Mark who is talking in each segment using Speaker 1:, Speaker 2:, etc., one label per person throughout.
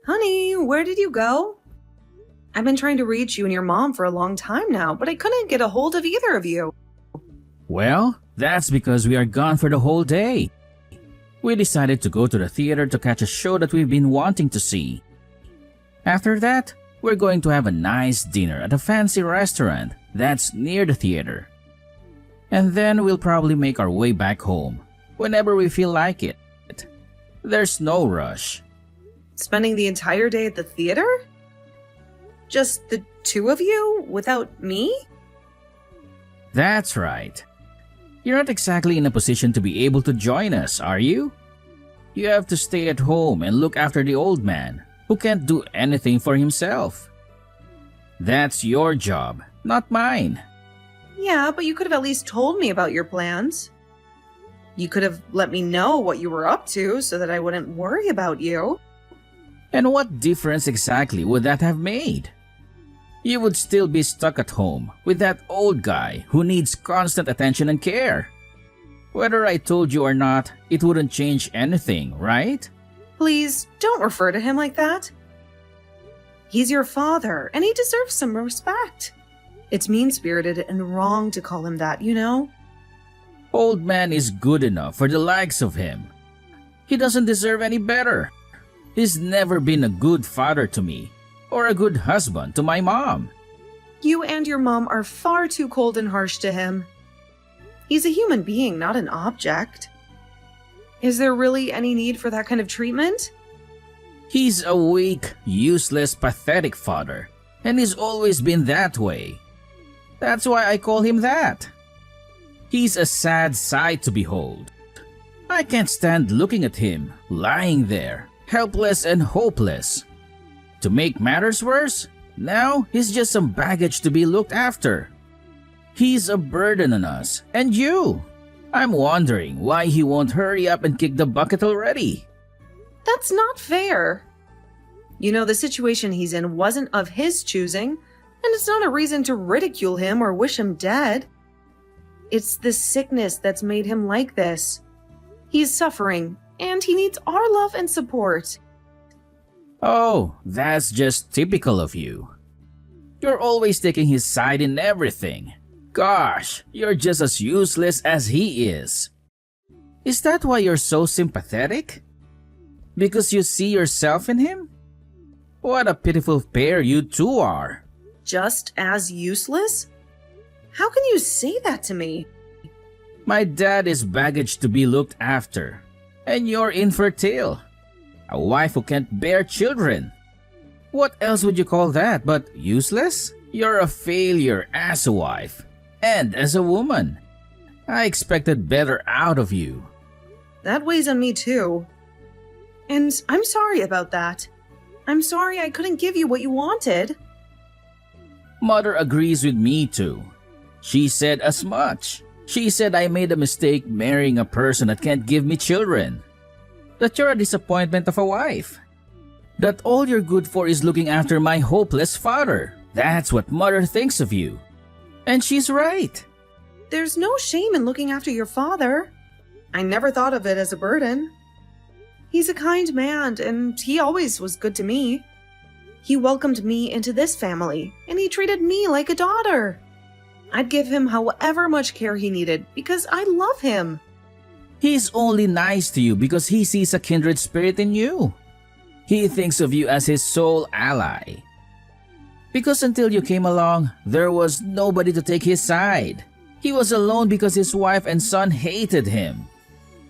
Speaker 1: Honey, where did you go? I've been trying to reach you and your mom for a long time now, but I couldn't get a hold of either of you.
Speaker 2: Well, that's because we are gone for the whole day. We decided to go to the theater to catch a show that we've been wanting to see. After that, we're going to have a nice dinner at a fancy restaurant that's near the theater. And then we'll probably make our way back home whenever we feel like it. There's no rush.
Speaker 1: Spending the entire day at the theater? Just the two of you, without me?
Speaker 2: That's right. You're not exactly in a position to be able to join us, are you? You have to stay at home and look after the old man, who can't do anything for himself. That's your job, not mine.
Speaker 1: Yeah, but you could have at least told me about your plans. You could have let me know what you were up to so that I wouldn't worry about you.
Speaker 2: And what difference exactly would that have made? You would still be stuck at home with that old guy who needs constant attention and care. Whether I told you or not, it wouldn't change anything, right?
Speaker 1: Please, don't refer to him like that. He's your father, and he deserves some respect. It's mean-spirited and wrong to call him that, you know?
Speaker 2: Old man is good enough for the likes of him. He doesn't deserve any better. He's never been a good father to me, or a good husband to my mom.
Speaker 1: You and your mom are far too cold and harsh to him. He's a human being, not an object. Is there really any need for that kind of treatment?
Speaker 2: He's a weak, useless, pathetic father, and he's always been that way. That's why I call him that. He's a sad sight to behold. I can't stand looking at him, lying there, helpless and hopeless. To make matters worse, now he's just some baggage to be looked after. He's a burden on us, and you. I'm wondering why he won't hurry up and kick the bucket already.
Speaker 1: That's not fair. You know, the situation he's in wasn't of his choosing, and it's not a reason to ridicule him or wish him dead. It's the sickness that's made him like this. He's suffering, and he needs our love and support.
Speaker 2: Oh, that's just typical of you. You're always taking his side in everything. Gosh, you're just as useless as he is. Is that why you're so sympathetic? Because you see yourself in him? What a pitiful pair you two are.
Speaker 1: Just as useless? How can you say that to me?
Speaker 2: My dad is baggage to be looked after, and you're infertile. A wife who can't bear children. What else would you call that but useless? You're a failure as a wife, and as a woman. I expected better out of you.
Speaker 1: That weighs on me too. And I'm sorry about that. I'm sorry I couldn't give you what you wanted.
Speaker 2: Mother agrees with me too. She said as much. She said I made a mistake marrying a person that can't give me children. That you're a disappointment of a wife. That all you're good for is looking after my hopeless father. That's what Mother thinks of you. And she's right.
Speaker 1: There's no shame in looking after your father. I never thought of it as a burden. He's a kind man, and he always was good to me. He welcomed me into this family, and he treated me like a daughter. I'd give him however much care he needed because I love him.
Speaker 2: He's only nice to you because he sees a kindred spirit in you. He thinks of you as his sole ally. Because until you came along, there was nobody to take his side. He was alone because his wife and son hated him.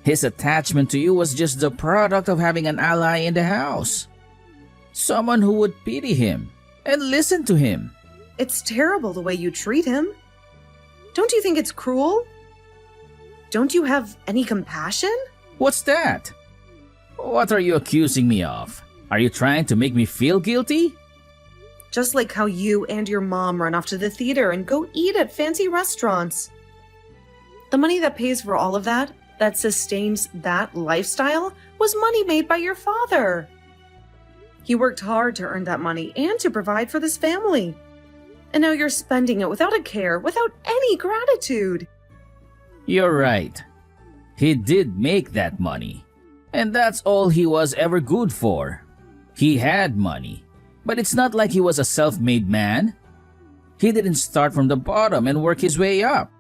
Speaker 2: His attachment to you was just the product of having an ally in the house. Someone who would pity him and listen to him.
Speaker 1: It's terrible the way you treat him. Don't you think it's cruel? Don't you have any compassion?
Speaker 2: What's that? What are you accusing me of? Are you trying to make me feel guilty?
Speaker 1: Just like how you and your mom run off to the theater and go eat at fancy restaurants. The money that pays for all of that sustains that lifestyle, was money made by your father. He worked hard to earn that money and to provide for this family. And now you're spending it without a care, without any gratitude.
Speaker 2: You're right. He did make that money. And that's all he was ever good for. He had money, but it's not like he was a self-made man. He didn't start from the bottom and work his way up.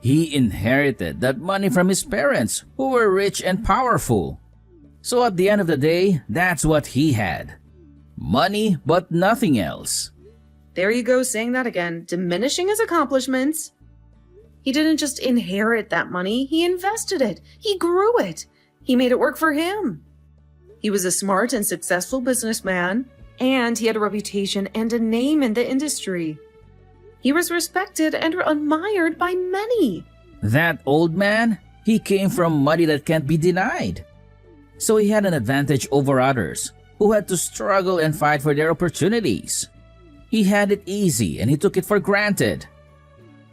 Speaker 2: He inherited that money from his parents, who were rich and powerful. So at the end of the day, that's what he had. Money, but nothing else.
Speaker 1: There you go, saying that again, diminishing his accomplishments. He didn't just inherit that money, he invested it. He grew it. He made it work for him. He was a smart and successful businessman, and he had a reputation and a name in the industry. He was respected and admired by many.
Speaker 2: That old man, he came from money that can't be denied. So he had an advantage over others, who had to struggle and fight for their opportunities. He had it easy and he took it for granted.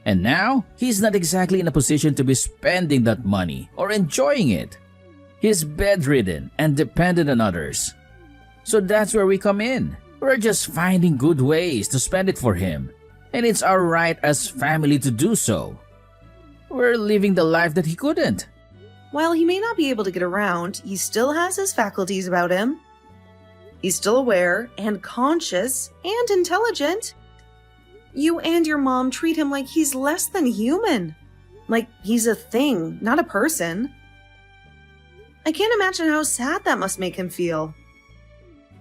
Speaker 2: And now, he's not exactly in a position to be spending that money or enjoying it. He's bedridden and dependent on others. So that's where we come in. We're just finding good ways to spend it for him. And it's our right as family to do so. We're living the life that he couldn't.
Speaker 1: While he may not be able to get around, he still has his faculties about him. He's still aware and conscious and intelligent. You and your mom treat him like he's less than human. Like he's a thing, not a person. I can't imagine how sad that must make him feel.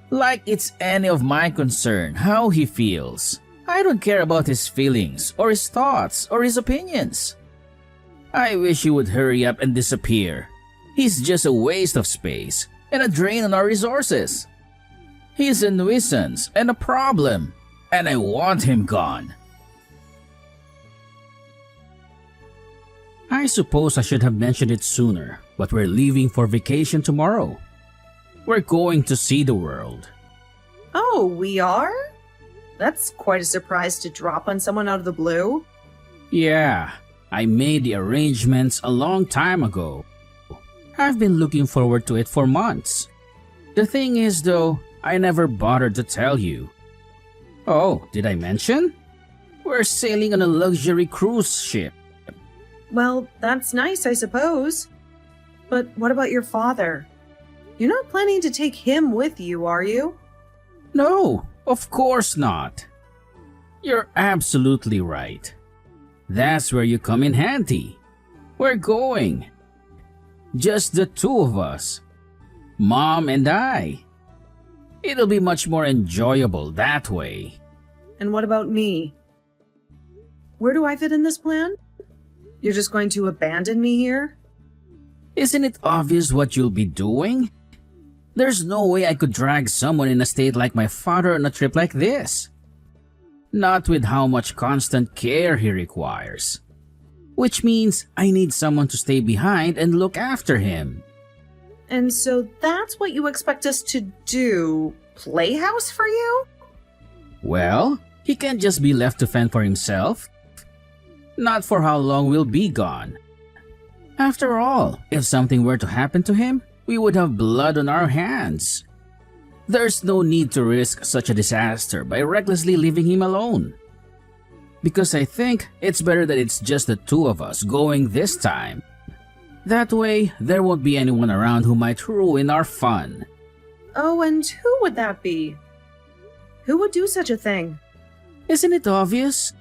Speaker 2: Like it's any of my concern how he feels. I don't care about his feelings or his thoughts or his opinions. I wish he would hurry up and disappear. He's just a waste of space and a drain on our resources. He's a nuisance and a problem, and I want him gone.
Speaker 3: I suppose I should have mentioned it sooner, but we're leaving for vacation tomorrow. We're going to see the world.
Speaker 1: Oh, we are? That's quite a surprise to drop on someone out of the blue.
Speaker 3: Yeah, I made the arrangements a long time ago. I've been looking forward to it for months. The thing is though, I never bothered to tell you. Oh, did I mention? We're sailing on a luxury cruise ship.
Speaker 1: Well, that's nice, I suppose. But what about your father? You're not planning to take him with you, are you?
Speaker 3: No, of course not. You're absolutely right. That's where you come in handy. We're going. Just the two of us. Mom and I. It'll be much more enjoyable that way.
Speaker 1: And what about me? Where do I fit in this plan? You're just going to abandon me here?
Speaker 3: Isn't it obvious what you'll be doing? There's no way I could drag someone in a state like my father on a trip like this. Not with how much constant care he requires. Which means I need someone to stay behind and look after him.
Speaker 1: And so that's what you expect us to do? Playhouse for you?
Speaker 3: Well, he can't just be left to fend for himself. Not for how long we'll be gone. After all, if something were to happen to him, we would have blood on our hands. There's no need to risk such a disaster by recklessly leaving him alone. Because I think it's better that it's just the two of us going this time. That way, there won't be anyone around who might ruin our fun.
Speaker 1: Oh, and who would that be? Who would do such a thing?
Speaker 3: Isn't it obvious?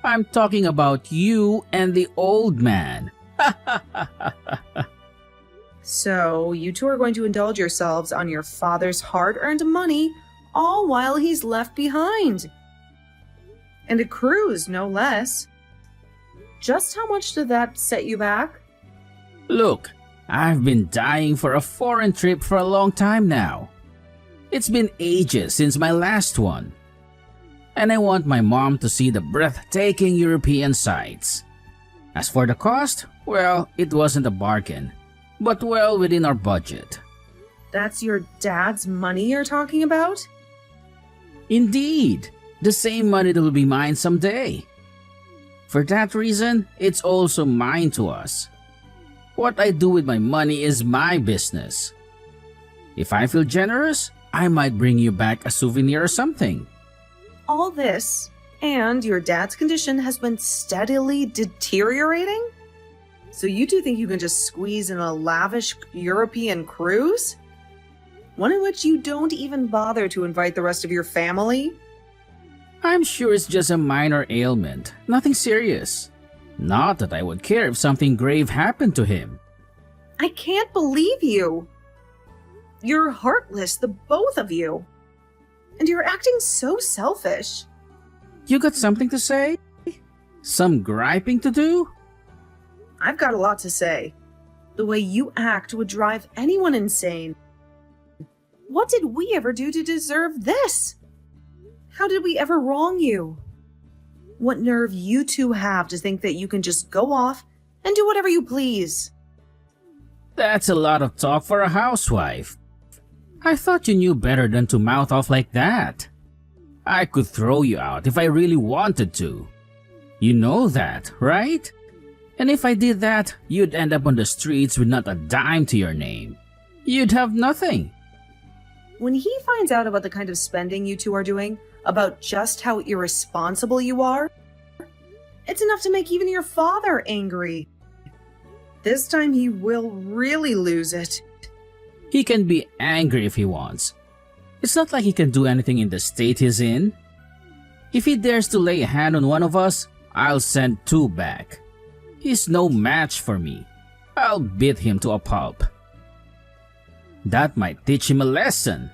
Speaker 3: I'm talking about you and the old man.
Speaker 1: So, you two are going to indulge yourselves on your father's hard-earned money, all while he's left behind. And a cruise, no less. Just how much did that set you back?
Speaker 3: Look, I've been dying for a foreign trip for a long time now. It's been ages since my last one. And I want my mom to see the breathtaking European sights. As for the cost, well, it wasn't a bargain, but well within our budget.
Speaker 1: That's your dad's money you're talking about?
Speaker 3: Indeed, the same money that will be mine someday. For that reason, it's also mine to us. What I do with my money is my business. If I feel generous, I might bring you back a souvenir or something.
Speaker 1: All this, and your dad's condition has been steadily deteriorating? So you two think you can just squeeze in a lavish European cruise? One in which you don't even bother to invite the rest of your family?
Speaker 3: I'm sure it's just a minor ailment, nothing serious. Not that I would care if something grave happened to him.
Speaker 1: I can't believe you. You're heartless, the both of you. And you're acting so selfish.
Speaker 3: You got something to say? Some griping to do?
Speaker 1: I've got a lot to say. The way you act would drive anyone insane. What did we ever do to deserve this? How did we ever wrong you? What nerve you two have to think that you can just go off and do whatever you please?
Speaker 3: That's a lot of talk for a housewife. I thought you knew better than to mouth off like that. I could throw you out if I really wanted to. You know that, right? And if I did that, you'd end up on the streets with not a dime to your name. You'd have nothing.
Speaker 1: When he finds out about the kind of spending you two are doing, about just how irresponsible you are, it's enough to make even your father angry. This time he will really lose it.
Speaker 3: He can be angry if he wants. It's not like he can do anything in the state he's in. If he dares to lay a hand on one of us, I'll send 2 back. He's no match for me. I'll beat him to a pulp. That might teach him a lesson.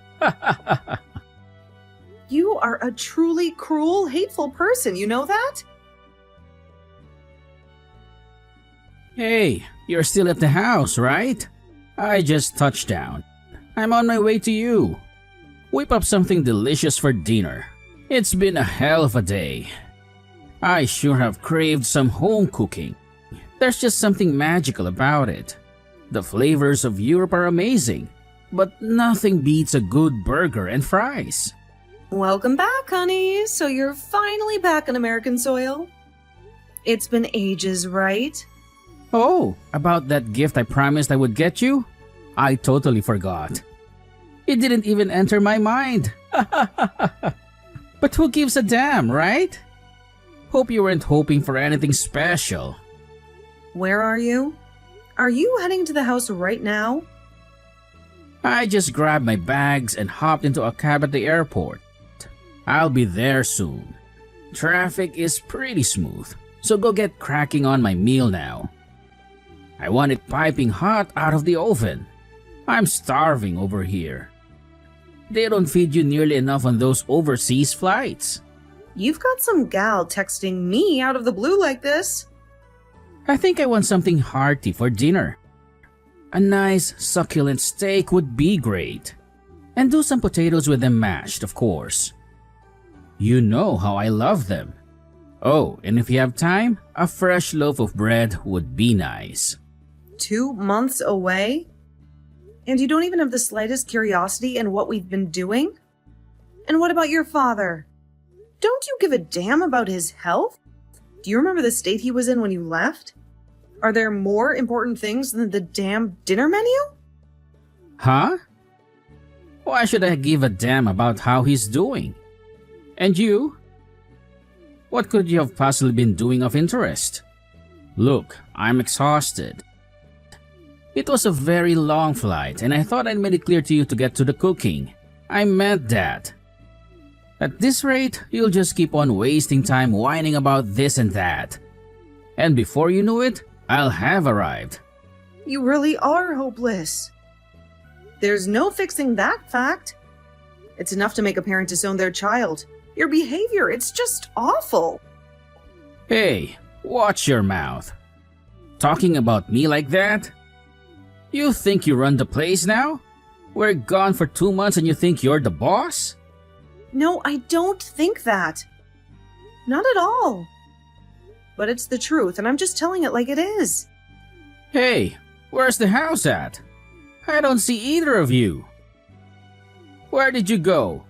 Speaker 1: You are a truly cruel, hateful person, you know that?
Speaker 3: Hey, you're still at the house, right? I just touched down. I'm on my way to you. Whip up something delicious for dinner. It's been a hell of a day. I sure have craved some home cooking. There's just something magical about it. The flavors of Europe are amazing, but nothing beats a good burger and fries.
Speaker 1: Welcome back, honey. So you're finally back on American soil? It's been ages, right?
Speaker 3: Oh, about that gift I promised I would get you? I totally forgot. It didn't even enter my mind. But who gives a damn, right? Hope you weren't hoping for anything special.
Speaker 1: Where are you? Are you heading to the house right now?
Speaker 3: I just grabbed my bags and hopped into a cab at the airport. I'll be there soon. Traffic is pretty smooth, so go get cracking on my meal now. I want it piping hot out of the oven. I'm starving over here. They don't feed you nearly enough on those overseas flights.
Speaker 1: You've got some gal texting me out of the blue like this.
Speaker 3: I think I want something hearty for dinner. A nice, succulent steak would be great. And do some potatoes with them mashed, of course. You know how I love them. Oh, and if you have time, a fresh loaf of bread would be nice.
Speaker 1: 2 months away? And you don't even have the slightest curiosity in what we've been doing? And what about your father? Don't you give a damn about his health? Do you remember the state he was in when you left? Are there more important things than the damn dinner menu?
Speaker 3: Huh? Why should I give a damn about how he's doing? And you? What could you have possibly been doing of interest? Look, I'm exhausted. It was a very long flight, and I thought I'd made it clear to you to get to the cooking. I meant that. At this rate, you'll just keep on wasting time whining about this and that. And before you know it, I'll have arrived.
Speaker 1: You really are hopeless. There's no fixing that fact. It's enough to make a parent disown their child. Your behavior, it's just awful.
Speaker 3: Hey, watch your mouth. Talking about me like that? You think you run the place now? We're gone for 2 months and you think you're the boss?
Speaker 1: No, I don't think that. Not at all. But it's the truth, and I'm just telling it like it is.
Speaker 3: Hey, where's the house at? I don't see either of you. Where did you go?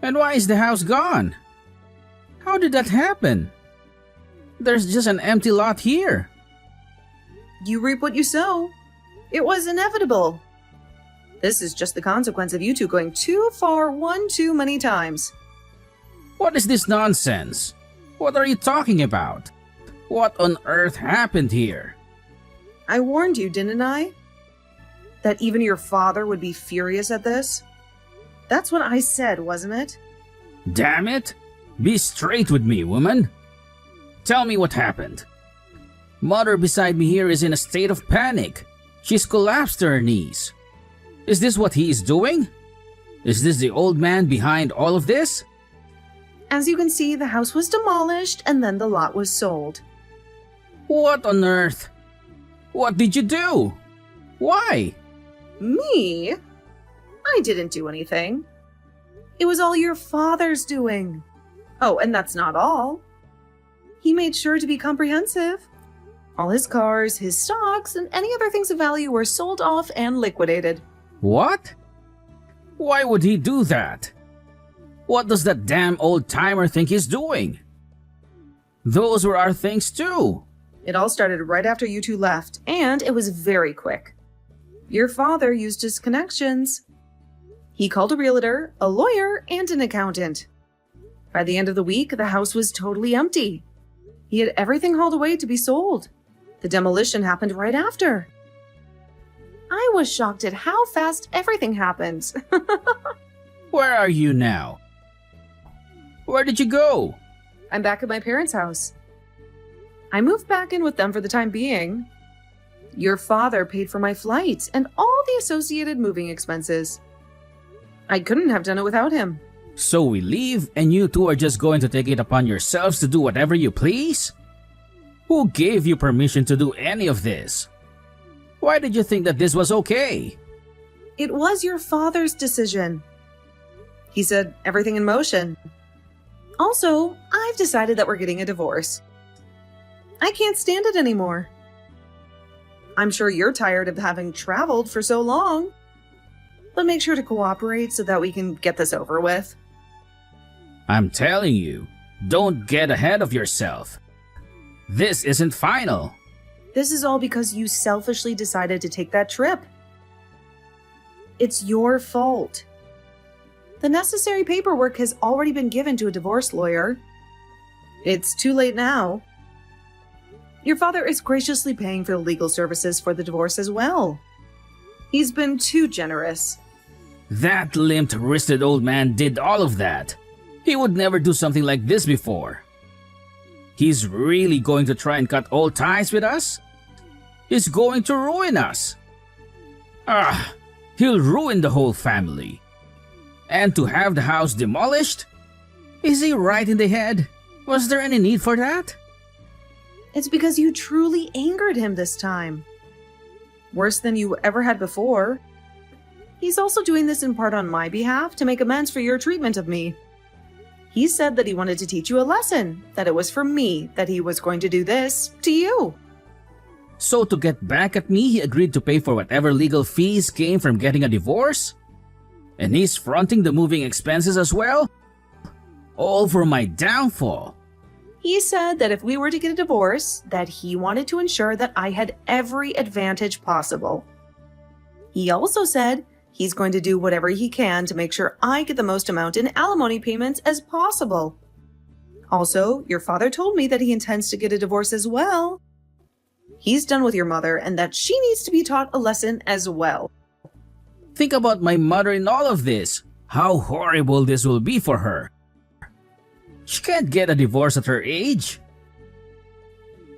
Speaker 3: And why is the house gone? How did that happen? There's just an empty lot here.
Speaker 1: You reap what you sow. It was inevitable. This is just the consequence of you two going too far one too many times.
Speaker 3: What is this nonsense? What are you talking about? What on earth happened here?
Speaker 1: I warned you, didn't I? That even your father would be furious at this? That's what I said, wasn't it?
Speaker 3: Damn it! Be straight with me, woman. Tell me what happened. Mother beside me here is in a state of panic. She's collapsed to her knees. Is this what he is doing? Is this the old man behind all of this?
Speaker 1: As you can see, the house was demolished and then the lot was sold.
Speaker 3: What on earth? What did you do? Why?
Speaker 1: Me? I didn't do anything. It was all your father's doing. Oh, and that's not all. He made sure to be comprehensive. All his cars, his stocks, and any other things of value were sold off and liquidated.
Speaker 3: What? Why would he do that? What does that damn old timer think he's doing? Those were our things too.
Speaker 1: It all started right after you two left, and it was very quick. Your father used his connections. He called a realtor, a lawyer, and an accountant. By the end of the week, the house was totally empty. He had everything hauled away to be sold. The demolition happened right after. I was shocked at how fast everything happened.
Speaker 3: Where are you now? Where did you go?
Speaker 1: I'm back at my parents' house. I moved back in with them for the time being. Your father paid for my flight and all the associated moving expenses. I couldn't have done it without him.
Speaker 3: So we leave and you two are just going to take it upon yourselves to do whatever you please? Who gave you permission to do any of this? Why did you think that this was okay?
Speaker 1: It was your father's decision. He said everything in motion. Also, I've decided that we're getting a divorce. I can't stand it anymore. I'm sure you're tired of having traveled for so long. But make sure to cooperate so that we can get this over with.
Speaker 3: I'm telling you, don't get ahead of yourself. This isn't final.
Speaker 1: This is all because you selfishly decided to take that trip. It's your fault. The necessary paperwork has already been given to a divorce lawyer. It's too late now. Your father is graciously paying for the legal services for the divorce as well. He's been too generous.
Speaker 3: That limp-wristed old man did all of that. He would never do something like this before. He's really going to try and cut all ties with us? He's going to ruin us. He'll ruin the whole family. And to have the house demolished? Is he right in the head? Was there any need for that?
Speaker 1: It's because you truly angered him this time. Worse than you ever had before. He's also doing this in part on my behalf to make amends for your treatment of me. He said that he wanted to teach you a lesson, that it was for me that he was going to do this to you.
Speaker 3: So to get back at me, he agreed to pay for whatever legal fees came from getting a divorce? And he's fronting the moving expenses as well? All for my downfall.
Speaker 1: He said that if we were to get a divorce, that he wanted to ensure that I had every advantage possible. He also said he's going to do whatever he can to make sure I get the most amount in alimony payments as possible. Also, your father told me that he intends to get a divorce as well. He's done with your mother and that she needs to be taught a lesson as well.
Speaker 3: Think about my mother in all of this. How horrible this will be for her. She can't get a divorce at her age.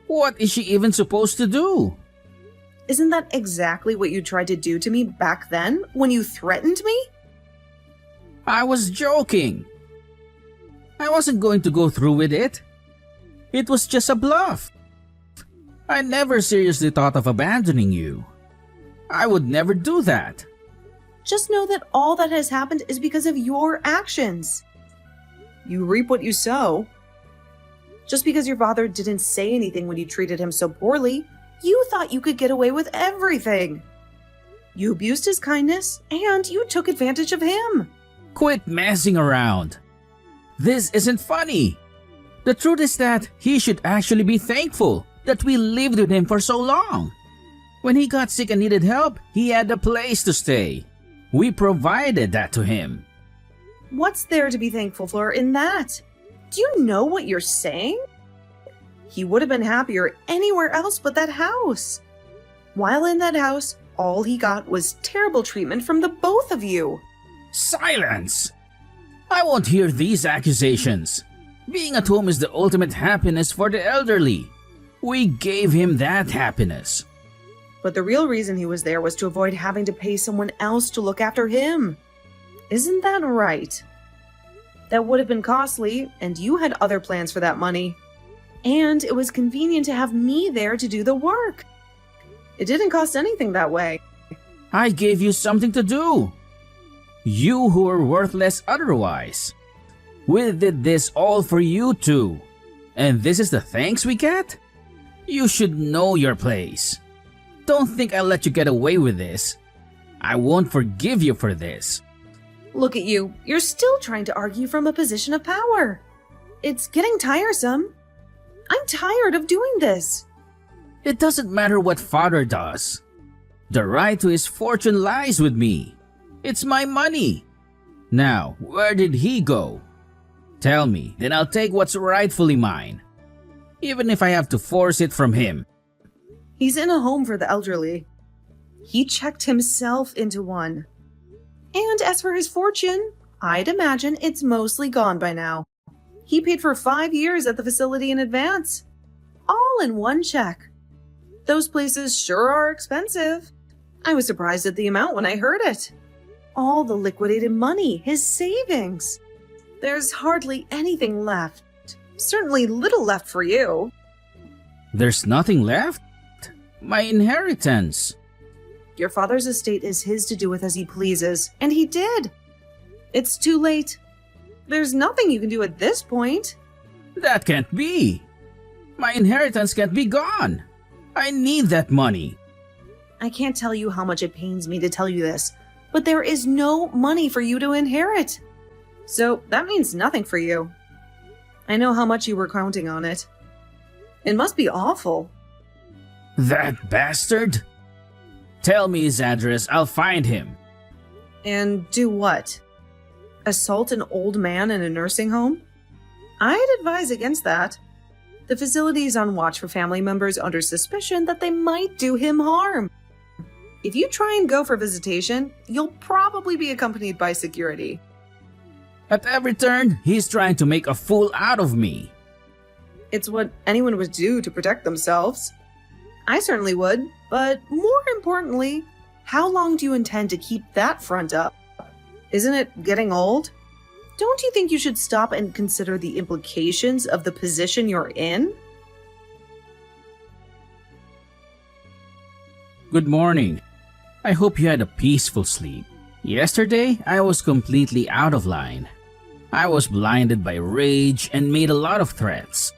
Speaker 3: What is she even supposed to do?
Speaker 1: Isn't that exactly what you tried to do to me back then when you threatened me?
Speaker 3: I was joking. I wasn't going to go through with it. It was just a bluff. I never seriously thought of abandoning you. I would never do that.
Speaker 1: Just know that all that has happened is because of your actions. You reap what you sow. Just because your father didn't say anything when you treated him so poorly, you thought you could get away with everything. You abused his kindness, and you took advantage of him.
Speaker 3: Quit messing around. This isn't funny. The truth is that he should actually be thankful that we lived with him for so long. When he got sick and needed help, he had a place to stay. We provided that to him.
Speaker 1: What's there to be thankful for in that? Do you know what you're saying? He would have been happier anywhere else but that house. While in that house, all he got was terrible treatment from the both of you.
Speaker 2: Silence! I won't hear these accusations. Being at home is the ultimate happiness for the elderly. We gave him that happiness.
Speaker 1: But the real reason he was there was to avoid having to pay someone else to look after him. Isn't that right? That would have been costly, and you had other plans for that money. And it was convenient to have me there to do the work. It didn't cost anything that way.
Speaker 2: I gave you something to do. You who were worthless otherwise. We did this all for you two. And this is the thanks we get? You should know your place. Don't think I'll let you get away with this. I won't forgive you for this.
Speaker 1: Look at you. You're still trying to argue from a position of power. It's getting tiresome. I'm tired of doing this.
Speaker 2: It doesn't matter what father does. The right to his fortune lies with me. It's my money. Now, where did he go? Tell me, then I'll take what's rightfully mine. Even if I have to force it from him.
Speaker 1: He's in a home for the elderly. He checked himself into one. And as for his fortune, I'd imagine it's mostly gone by now. He paid for 5 years at the facility in advance. All in one check. Those places sure are expensive. I was surprised at the amount when I heard it. All the liquidated money, his savings. There's hardly anything left. Certainly little left for you.
Speaker 2: There's nothing left? My inheritance.
Speaker 1: Your father's estate is his to do with as he pleases, and he did. It's too late. There's nothing you can do at this point.
Speaker 2: That can't be. My inheritance can't be gone. I need that money.
Speaker 1: I can't tell you how much it pains me to tell you this, but there is no money for you to inherit. So that means nothing for you. I know how much you were counting on it. It must be awful.
Speaker 2: That bastard? Tell me his address, I'll find him.
Speaker 1: And do what? Assault an old man in a nursing home? I'd advise against that. The facility is on watch for family members under suspicion that they might do him harm. If you try and go for visitation, you'll probably be accompanied by security.
Speaker 2: At every turn, he's trying to make a fool out of me.
Speaker 1: It's what anyone would do to protect themselves. I certainly would, but more importantly, how long do you intend to keep that front up? Isn't it getting old? Don't you think you should stop and consider the implications of the position you're in?
Speaker 2: Good morning. I hope you had a peaceful sleep. Yesterday, I was completely out of line. I was blinded by rage and made a lot of threats.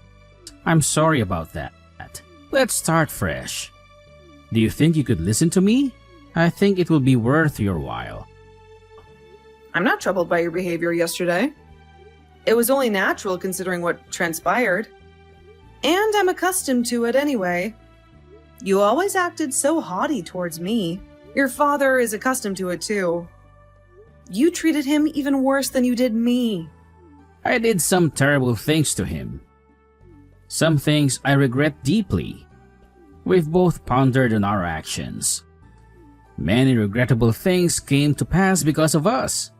Speaker 2: I'm sorry about that. Let's start fresh. Do you think you could listen to me? I think it will be worth your while.
Speaker 1: I'm not troubled by your behavior yesterday. It was only natural considering what transpired. And I'm accustomed to it anyway. You always acted so haughty towards me. Your father is accustomed to it too. You treated him even worse than you did me.
Speaker 2: I did some terrible things to him. Some things I regret deeply. We've both pondered on our actions. Many regrettable things came to pass because of us.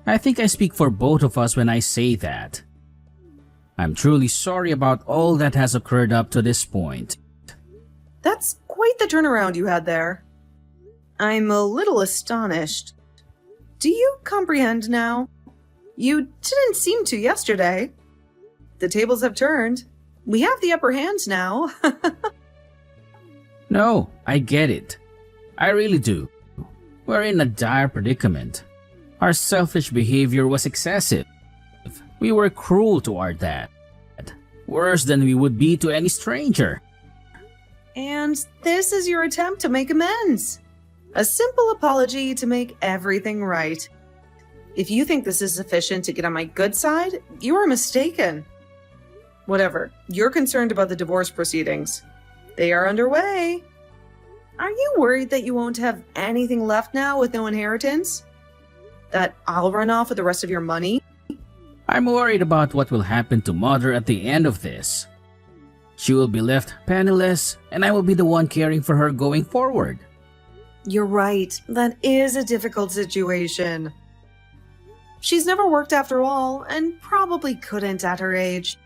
Speaker 2: I think I speak for both of us when I say that. I'm truly sorry about all that has occurred up to this point.
Speaker 1: That's quite the turnaround you had there. I'm a little astonished. Do you comprehend now? You didn't seem to yesterday. The tables have turned. We have the upper hand now.
Speaker 2: No, I get it. I really do. We're in a dire predicament. Our selfish behavior was excessive. We were cruel to our dad. Worse than we would be to any stranger.
Speaker 1: And this is your attempt to make amends. A simple apology to make everything right. If you think this is sufficient to get on my good side, you are mistaken. Whatever, you're concerned about the divorce proceedings. They are underway. Are you worried that you won't have anything left now with no inheritance? That I'll run off with the rest of your money?
Speaker 2: I'm worried about what will happen to Mother at the end of this. She will be left penniless, and I will be the one caring for her going forward.
Speaker 1: You're right. That is a difficult situation. She's never worked after all, and probably couldn't at her age.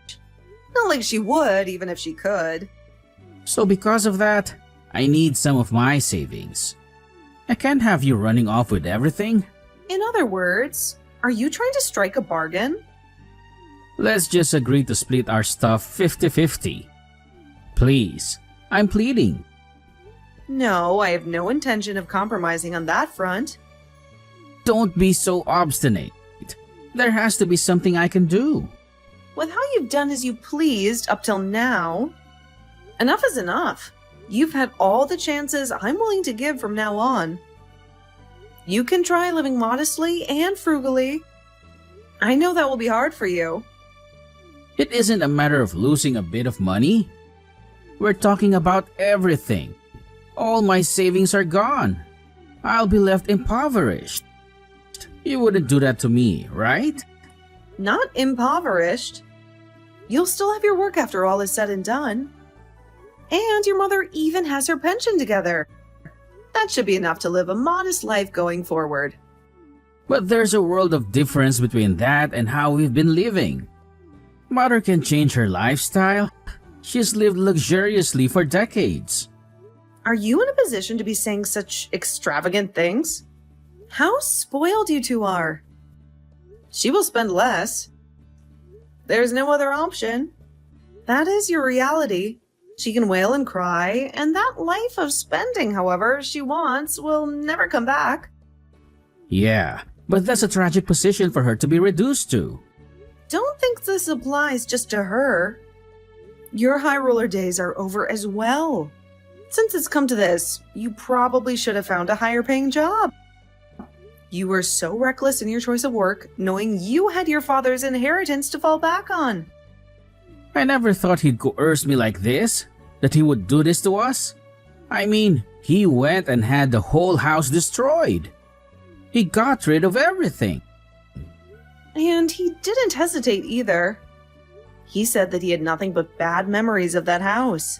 Speaker 1: Not like she would, even if she could.
Speaker 3: So because of that, I need some of my savings. I can't have you running off with everything.
Speaker 1: In other words, are you trying to strike a bargain?
Speaker 3: Let's just agree to split our stuff 50-50. Please, I'm pleading.
Speaker 1: No, I have no intention of compromising on that front.
Speaker 3: Don't be so obstinate. There has to be something I can do.
Speaker 1: With how you've done as you pleased up till now, enough is enough. You've had all the chances I'm willing to give from now on. You can try living modestly and frugally. I know that will be hard for you.
Speaker 3: It isn't a matter of losing a bit of money. We're talking about everything. All my savings are gone. I'll be left impoverished. You wouldn't do that to me, right?
Speaker 1: Not impoverished. You'll still have your work after all is said and done. And your mother even has her pension together. That should be enough to live a modest life going forward.
Speaker 3: But there's a world of difference between that and how we've been living. Mother can change her lifestyle. She's lived luxuriously for decades.
Speaker 1: Are you in a position to be saying such extravagant things? How spoiled you two are. She will spend less. There's no other option. That is your reality. She can wail and cry, and that life of spending, however, she wants will never come back.
Speaker 3: Yeah, but that's a tragic position for her to be reduced to.
Speaker 1: Don't think this applies just to her. Your high roller days are over as well. Since it's come to this, you probably should have found a higher paying job. You were so reckless in your choice of work, knowing you had your father's inheritance to fall back on.
Speaker 3: I never thought he'd coerce me like this, that he would do this to us. I mean, he went and had the whole house destroyed. He got rid of everything.
Speaker 1: And he didn't hesitate either. He said that he had nothing but bad memories of that house.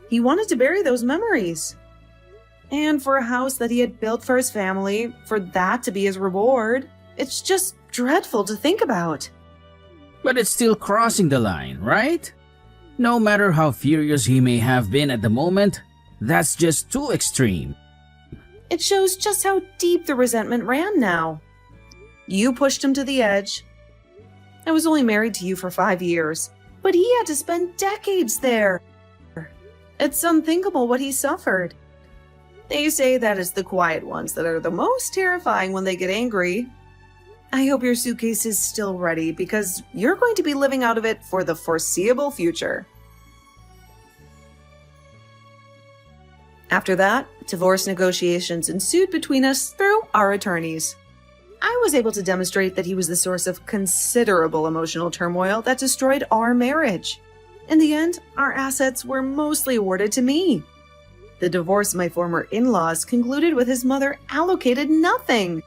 Speaker 1: He wanted to bury those memories. And for a house that he had built for his family, for that to be his reward, it's just dreadful to think about.
Speaker 3: But it's still crossing the line, right? No matter how furious he may have been at the moment, that's just too extreme.
Speaker 1: It shows just how deep the resentment ran now. You pushed him to the edge. I was only married to you for 5 years, but he had to spend decades there. It's unthinkable what he suffered. They say that it's the quiet ones that are the most terrifying when they get angry. I hope your suitcase is still ready because you're going to be living out of it for the foreseeable future. After that, divorce negotiations ensued between us through our attorneys. I was able to demonstrate that he was the source of considerable emotional turmoil that destroyed our marriage. In the end, our assets were mostly awarded to me. The divorce of my former in-laws concluded with his mother allocated nothing.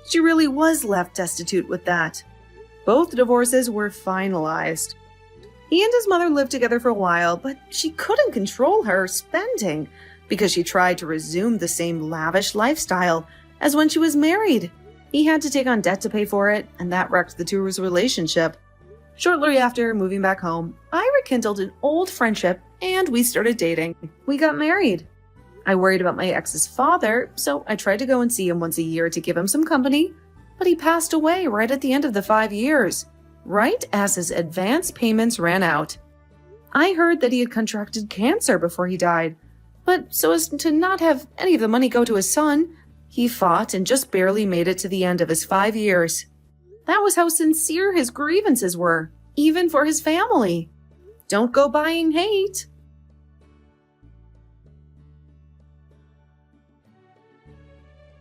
Speaker 1: She really was left destitute with that. Both divorces were finalized. He and his mother lived together for a while, but she couldn't control her spending because she tried to resume the same lavish lifestyle as when she was married. He had to take on debt to pay for it, and that wrecked the two's relationship. Shortly after moving back home, I rekindled an old friendship and we started dating. We got married. I worried about my ex's father, so I tried to go and see him once a year to give him some company, but he passed away right at the end of the 5 years, right as his advance payments ran out. I heard that he had contracted cancer before he died, but so as to not have any of the money go to his son, he fought and just barely made it to the end of his 5 years. That was how sincere his grievances were, even for his family. Don't go buying hate.